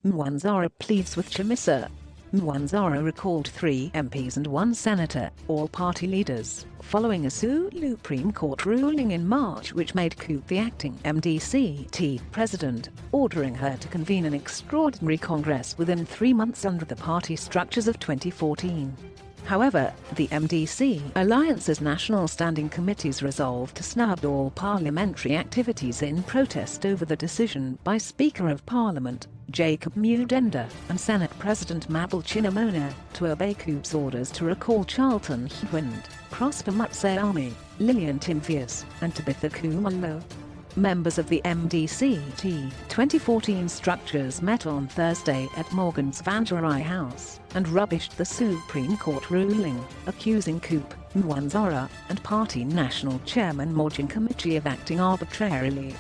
Mwonzora pleads with Chamisa. Mwonzora recalled 3 MPs and 1 senator, all party leaders, following a Supreme Court ruling in March which made Khupe the acting MDC-T president, ordering her to convene an extraordinary Congress within 3 months under the party structures of 2014. However, the MDC Alliance's National Standing Committees resolved to snub all parliamentary activities in protest over the decision by Speaker of Parliament, Mudenda, and Senate President Mabel Chinomona, to obey Khupe's orders to recall Charlton Hwende, Prosper Mutseyami, Lillian Timveous, and Tabitha Khumalo. Members of the MDC-T 2014 structures met on Thursday at Mwonzora House and rubbished the Supreme Court ruling, accusing Khupe, Mwonzora, and party national chairman Mutseyami of acting arbitrarily.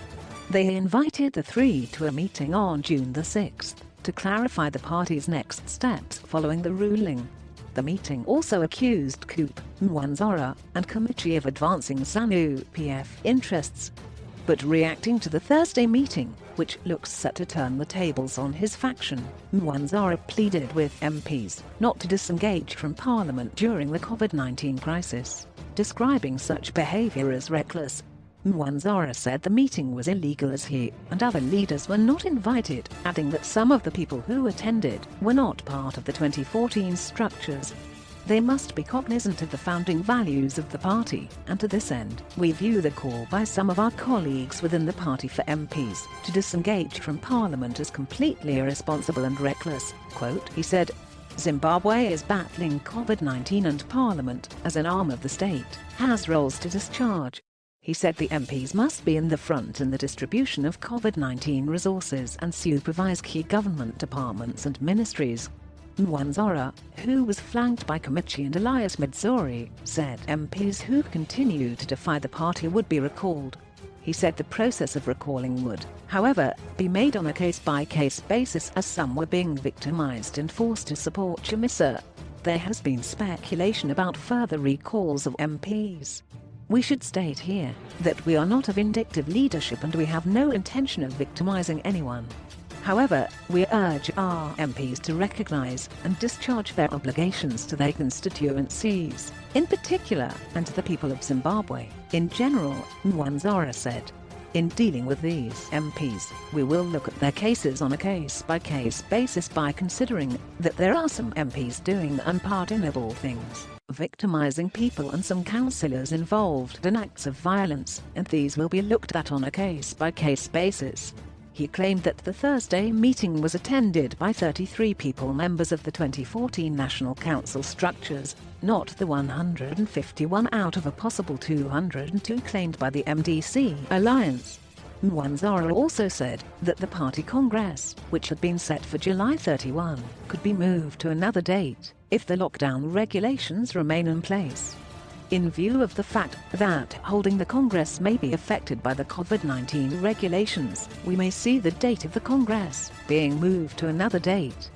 They invited the 3 to a meeting on June the 6th to clarify the party's next steps following the ruling. The meeting also accused Khupe, Mwonzora, and Conie of advancing SUPRISE interests. But reacting to the Thursday meeting, which looks set to turn the tables on his faction, Mwonzora pleaded with MPs not to disengage from Parliament during the COVID-19 crisis, describing such behaviour as reckless. Mwonzora said the meeting was illegal as he and other leaders were not invited, adding that some of the people who attended were not part of the 2014 structures. They must be cognizant of the founding values of the party, and to this end, we view the call by some of our colleagues within the party for MPs to disengage from Parliament as completely irresponsible and reckless, quote, he said. Zimbabwe is battling COVID-19 and Parliament, as an arm of the state, has roles to discharge. He said the MPs must be in the front in the distribution of COVID-19 resources and supervise key government departments and ministries. Mwonzora, who was flanked by Conie and Elias Mudzouri, said MPs who continue to defy the party would be recalled. He said the process of recalling would, however, be made on a case-by-case basis as some were being victimized and forced to support Chamisa. There has been speculation about further recalls of MPs. We should state here that we are not a vindictive leadership and we have no intention of victimizing anyone. However, we urge our MPs to recognize and discharge their obligations to their constituencies, in particular, and to the people of Zimbabwe, in general, Mwonzora said. In dealing with these MPs, we will look at their cases on a case-by-case basis by considering that there are some MPs doing unpardonable things, victimizing people and some councillors involved in acts of violence, and these will be looked at on a case-by-case basis. He claimed that the Thursday meeting was attended by 33 people members of the 2014 National Council structures, not the 151 out of a possible 202 claimed by the MDC Alliance. Mwonzora also said that the party congress, which had been set for July 31, could be moved to another date if the lockdown regulations remain in place. In view of the fact that holding the Congress may be affected by the COVID-19 regulations, we may see the date of the Congress being moved to another date.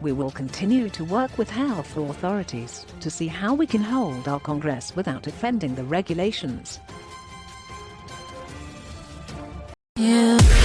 We will continue to work with health authorities to see how we can hold our Congress without offending the regulations. Yeah.